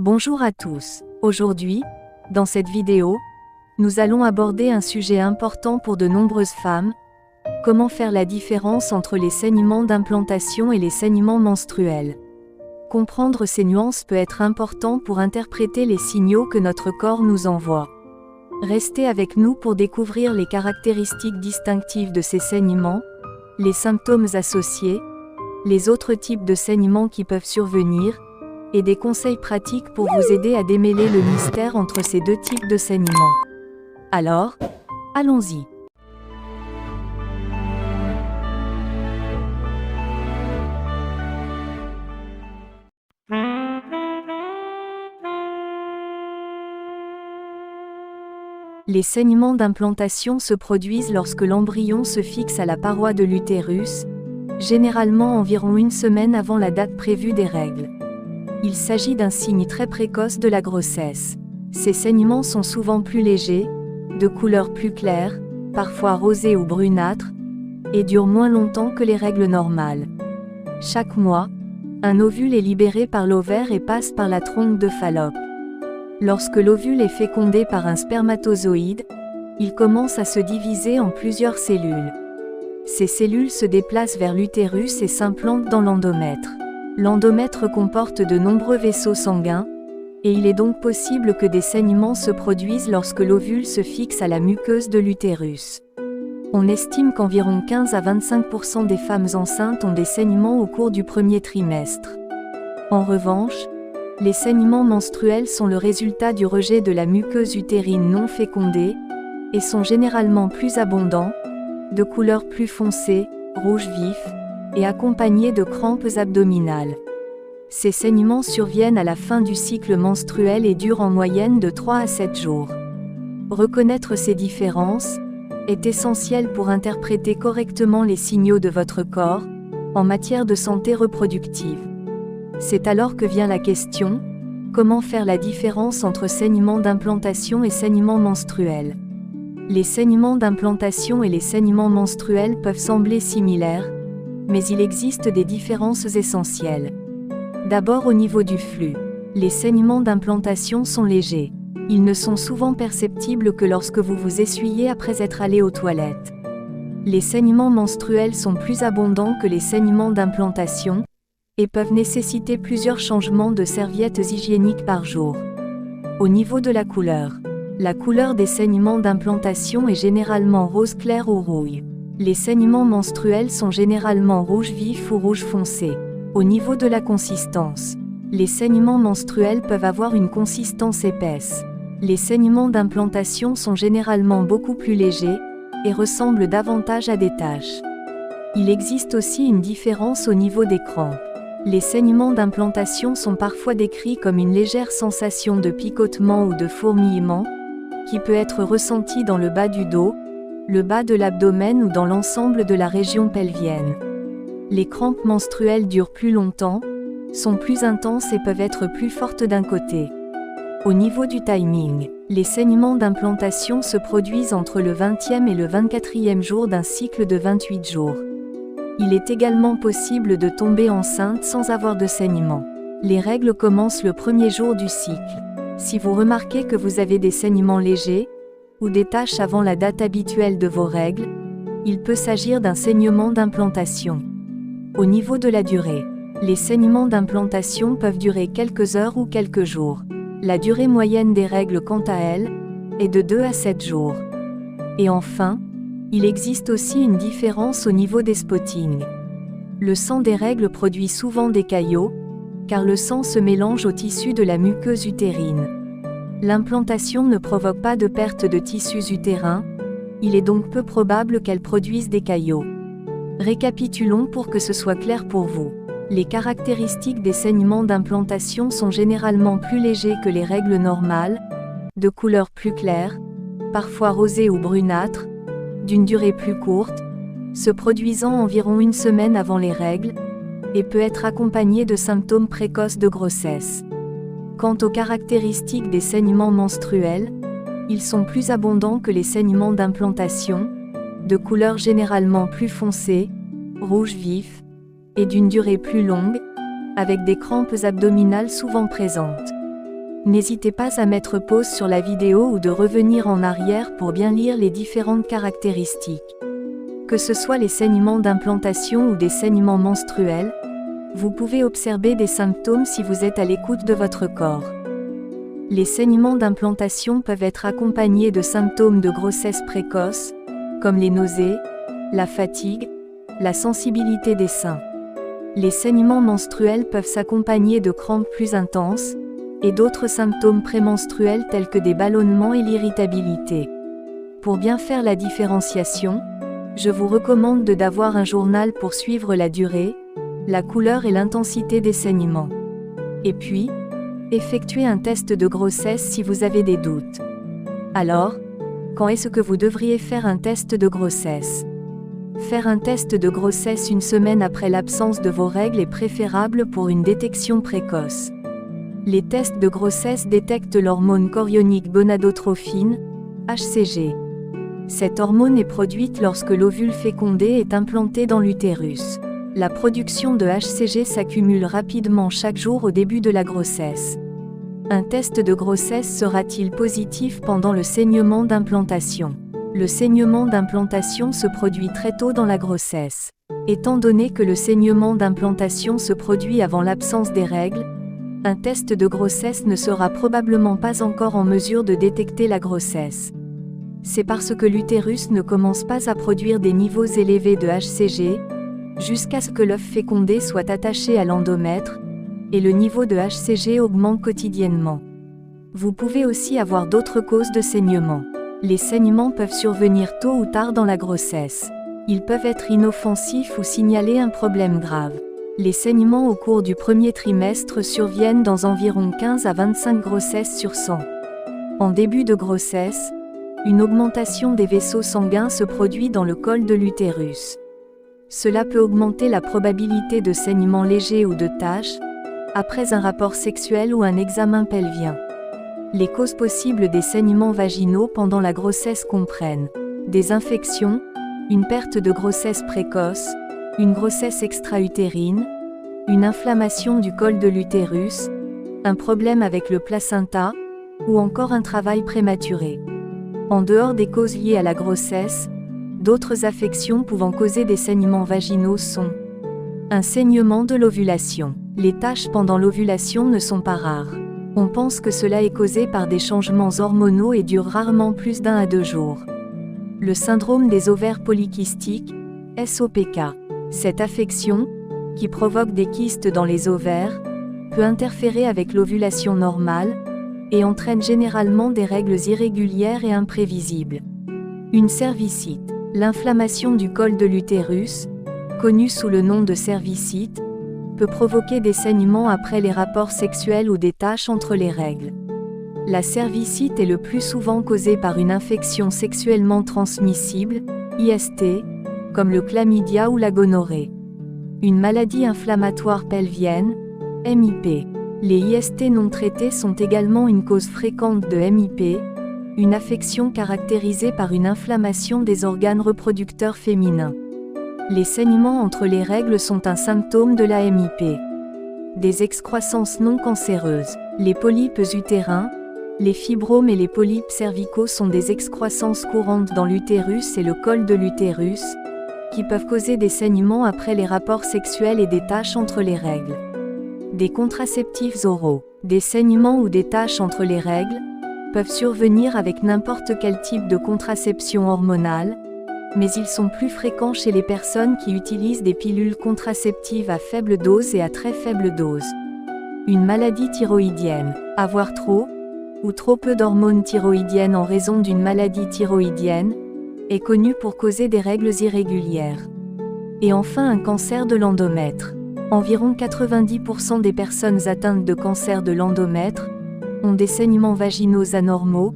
Bonjour à tous. Aujourd'hui, dans cette vidéo, nous allons aborder un sujet important pour de nombreuses femmes. Comment faire la différence entre les saignements d'implantation et les saignements menstruels. Comprendre ces nuances peut être important pour interpréter les signaux que notre corps nous envoie. Restez avec nous pour découvrir les caractéristiques distinctives de ces saignements, les symptômes associés, les autres types de saignements qui peuvent survenir, et des conseils pratiques pour vous aider à démêler le mystère entre ces deux types de saignements. Alors, allons-y. Les saignements d'implantation se produisent lorsque l'embryon se fixe à la paroi de l'utérus, généralement environ une semaine avant la date prévue des règles. Il s'agit d'un signe très précoce de la grossesse. Ces saignements sont souvent plus légers, de couleur plus claire, parfois rosée ou brunâtre, et durent moins longtemps que les règles normales. Chaque mois, un ovule est libéré par l'ovaire et passe par la trompe de Fallope. Lorsque l'ovule est fécondé par un spermatozoïde, il commence à se diviser en plusieurs cellules. Ces cellules se déplacent vers l'utérus et s'implantent dans l'endomètre. L'endomètre comporte de nombreux vaisseaux sanguins, et il est donc possible que des saignements se produisent lorsque l'ovule se fixe à la muqueuse de l'utérus. On estime qu'environ 15 à 25% des femmes enceintes ont des saignements au cours du premier trimestre. En revanche, les saignements menstruels sont le résultat du rejet de la muqueuse utérine non fécondée, et sont généralement plus abondants, de couleur plus foncée, rouge vif, et accompagnés de crampes abdominales. Ces saignements surviennent à la fin du cycle menstruel et durent en moyenne de 3 à 7 jours. Reconnaître ces différences est essentiel pour interpréter correctement les signaux de votre corps, en matière de santé reproductive. C'est alors que vient la question: comment faire la différence entre saignements d'implantation et saignements menstruels? Les saignements d'implantation et les saignements menstruels peuvent sembler similaires, mais il existe des différences essentielles. D'abord au niveau du flux. Les saignements d'implantation sont légers. Ils ne sont souvent perceptibles que lorsque vous vous essuyez après être allé aux toilettes. Les saignements menstruels sont plus abondants que les saignements d'implantation, et peuvent nécessiter plusieurs changements de serviettes hygiéniques par jour. Au niveau de la couleur des saignements d'implantation est généralement rose clair ou rouille. Les saignements menstruels sont généralement rouge vif ou rouge foncé. Au niveau de la consistance, les saignements menstruels peuvent avoir une consistance épaisse. Les saignements d'implantation sont généralement beaucoup plus légers, et ressemblent davantage à des taches. Il existe aussi une différence au niveau des crampes. Les saignements d'implantation sont parfois décrits comme une légère sensation de picotement ou de fourmillement, qui peut être ressentie dans le bas du dos, le bas de l'abdomen ou dans l'ensemble de la région pelvienne. Les crampes menstruelles durent plus longtemps, sont plus intenses et peuvent être plus fortes d'un côté. Au niveau du timing, les saignements d'implantation se produisent entre le 20e et le 24e jour d'un cycle de 28 jours. Il est également possible de tomber enceinte sans avoir de saignements. Les règles commencent le premier jour du cycle. Si vous remarquez que vous avez des saignements légers, ou des taches avant la date habituelle de vos règles, il peut s'agir d'un saignement d'implantation. Au niveau de la durée, les saignements d'implantation peuvent durer quelques heures ou quelques jours. La durée moyenne des règles, quant à elle, est de 2 à 7 jours. Et enfin, il existe aussi une différence au niveau des spottings. Le sang des règles produit souvent des caillots, car le sang se mélange au tissu de la muqueuse utérine. L'implantation ne provoque pas de perte de tissus utérins, il est donc peu probable qu'elle produise des caillots. Récapitulons pour que ce soit clair pour vous. Les caractéristiques des saignements d'implantation sont généralement plus légers que les règles normales, de couleur plus claire, parfois rosée ou brunâtre, d'une durée plus courte, se produisant environ une semaine avant les règles, et peut être accompagnée de symptômes précoces de grossesse. Quant aux caractéristiques des saignements menstruels, ils sont plus abondants que les saignements d'implantation, de couleur généralement plus foncée, rouge vif, et d'une durée plus longue, avec des crampes abdominales souvent présentes. N'hésitez pas à mettre pause sur la vidéo ou de revenir en arrière pour bien lire les différentes caractéristiques. Que ce soit les saignements d'implantation ou des saignements menstruels, vous pouvez observer des symptômes si vous êtes à l'écoute de votre corps. Les saignements d'implantation peuvent être accompagnés de symptômes de grossesse précoce, comme les nausées, la fatigue, la sensibilité des seins. Les saignements menstruels peuvent s'accompagner de crampes plus intenses, et d'autres symptômes prémenstruels tels que des ballonnements et l'irritabilité. Pour bien faire la différenciation, je vous recommande d'avoir un journal pour suivre la durée, la couleur et l'intensité des saignements. Et puis, effectuez un test de grossesse si vous avez des doutes. Alors, quand est-ce que vous devriez faire un test de grossesse ? Faire un test de grossesse une semaine après l'absence de vos règles est préférable pour une détection précoce. Les tests de grossesse détectent l'hormone chorionique gonadotrophine, HCG. Cette hormone est produite lorsque l'ovule fécondé est implanté dans l'utérus. La production de HCG s'accumule rapidement chaque jour au début de la grossesse. Un test de grossesse sera-t-il positif pendant le saignement d'implantation ? Le saignement d'implantation se produit très tôt dans la grossesse. Étant donné que le saignement d'implantation se produit avant l'absence des règles, un test de grossesse ne sera probablement pas encore en mesure de détecter la grossesse. C'est parce que l'utérus ne commence pas à produire des niveaux élevés de HCG, jusqu'à ce que l'œuf fécondé soit attaché à l'endomètre, et le niveau de HCG augmente quotidiennement. Vous pouvez aussi avoir d'autres causes de saignement. Les saignements peuvent survenir tôt ou tard dans la grossesse. Ils peuvent être inoffensifs ou signaler un problème grave. Les saignements au cours du premier trimestre surviennent dans environ 15 à 25 grossesses sur 100. En début de grossesse, une augmentation des vaisseaux sanguins se produit dans le col de l'utérus. Cela peut augmenter la probabilité de saignements légers ou de taches, après un rapport sexuel ou un examen pelvien. Les causes possibles des saignements vaginaux pendant la grossesse comprennent des infections, une perte de grossesse précoce, une grossesse extra-utérine, une inflammation du col de l'utérus, un problème avec le placenta, ou encore un travail prématuré. En dehors des causes liées à la grossesse, d'autres affections pouvant causer des saignements vaginaux sont un saignement de l'ovulation. Les taches pendant l'ovulation ne sont pas rares. On pense que cela est causé par des changements hormonaux et dure rarement plus d'1 à 2 jours. Le syndrome des ovaires polykystiques, SOPK. Cette affection, qui provoque des kystes dans les ovaires, peut interférer avec l'ovulation normale, et entraîne généralement des règles irrégulières et imprévisibles. Une cervicite. L'inflammation du col de l'utérus, connue sous le nom de cervicite, peut provoquer des saignements après les rapports sexuels ou des taches entre les règles. La cervicite est le plus souvent causée par une infection sexuellement transmissible, IST, comme le chlamydia ou la gonorrhée. Une maladie inflammatoire pelvienne, MIP. Les IST non traités sont également une cause fréquente de MIP, une affection caractérisée par une inflammation des organes reproducteurs féminins. Les saignements entre les règles sont un symptôme de la MIP. Des excroissances non cancéreuses. Les polypes utérins, les fibromes et les polypes cervicaux sont des excroissances courantes dans l'utérus et le col de l'utérus, qui peuvent causer des saignements après les rapports sexuels et des taches entre les règles. Des contraceptifs oraux. Des saignements ou des taches entre les règles peuvent survenir avec n'importe quel type de contraception hormonale, mais ils sont plus fréquents chez les personnes qui utilisent des pilules contraceptives à faible dose et à très faible dose. Une maladie thyroïdienne. Avoir trop ou trop peu d'hormones thyroïdiennes en raison d'une maladie thyroïdienne est connue pour causer des règles irrégulières. Et enfin un cancer de l'endomètre. Environ 90% des personnes atteintes de cancer de l'endomètre ont des saignements vaginaux anormaux,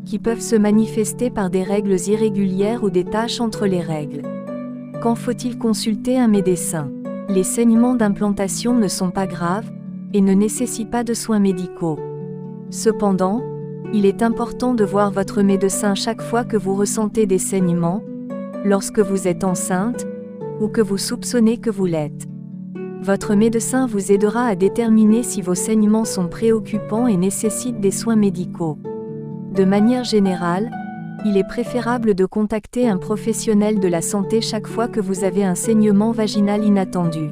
qui peuvent se manifester par des règles irrégulières ou des taches entre les règles. Quand faut-il consulter un médecin ? Les saignements d'implantation ne sont pas graves, et ne nécessitent pas de soins médicaux. Cependant, il est important de voir votre médecin chaque fois que vous ressentez des saignements, lorsque vous êtes enceinte, ou que vous soupçonnez que vous l'êtes. Votre médecin vous aidera à déterminer si vos saignements sont préoccupants et nécessitent des soins médicaux. De manière générale, il est préférable de contacter un professionnel de la santé chaque fois que vous avez un saignement vaginal inattendu.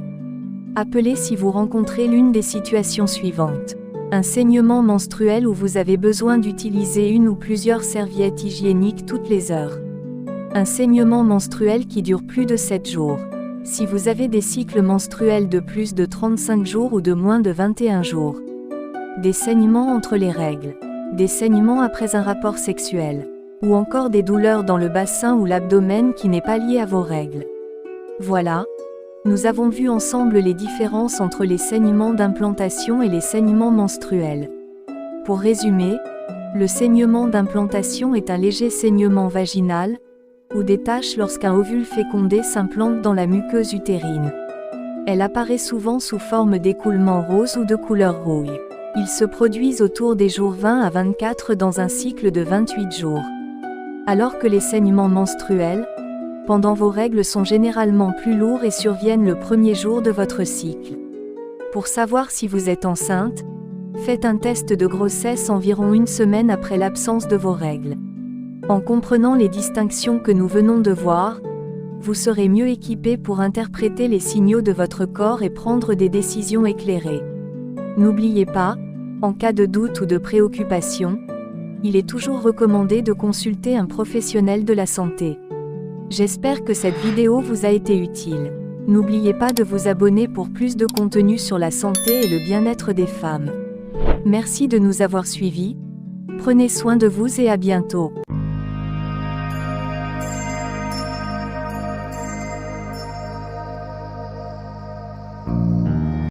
Appelez si vous rencontrez l'une des situations suivantes. Un saignement menstruel où vous avez besoin d'utiliser une ou plusieurs serviettes hygiéniques toutes les heures. Un saignement menstruel qui dure plus de 7 jours. Si vous avez des cycles menstruels de plus de 35 jours ou de moins de 21 jours. Des saignements entre les règles. Des saignements après un rapport sexuel. Ou encore des douleurs dans le bassin ou l'abdomen qui n'est pas lié à vos règles. Voilà, nous avons vu ensemble les différences entre les saignements d'implantation et les saignements menstruels. Pour résumer, le saignement d'implantation est un léger saignement vaginal, ou des taches lorsqu'un ovule fécondé s'implante dans la muqueuse utérine. Elle apparaît souvent sous forme d'écoulement rose ou de couleur rouille. Ils se produisent autour des jours 20 à 24 dans un cycle de 28 jours. Alors que les saignements menstruels, pendant vos règles sont généralement plus lourds et surviennent le premier jour de votre cycle. Pour savoir si vous êtes enceinte, faites un test de grossesse environ une semaine après l'absence de vos règles. En comprenant les distinctions que nous venons de voir, vous serez mieux équipé pour interpréter les signaux de votre corps et prendre des décisions éclairées. N'oubliez pas, en cas de doute ou de préoccupation, il est toujours recommandé de consulter un professionnel de la santé. J'espère que cette vidéo vous a été utile. N'oubliez pas de vous abonner pour plus de contenu sur la santé et le bien-être des femmes. Merci de nous avoir suivis. Prenez soin de vous et à bientôt.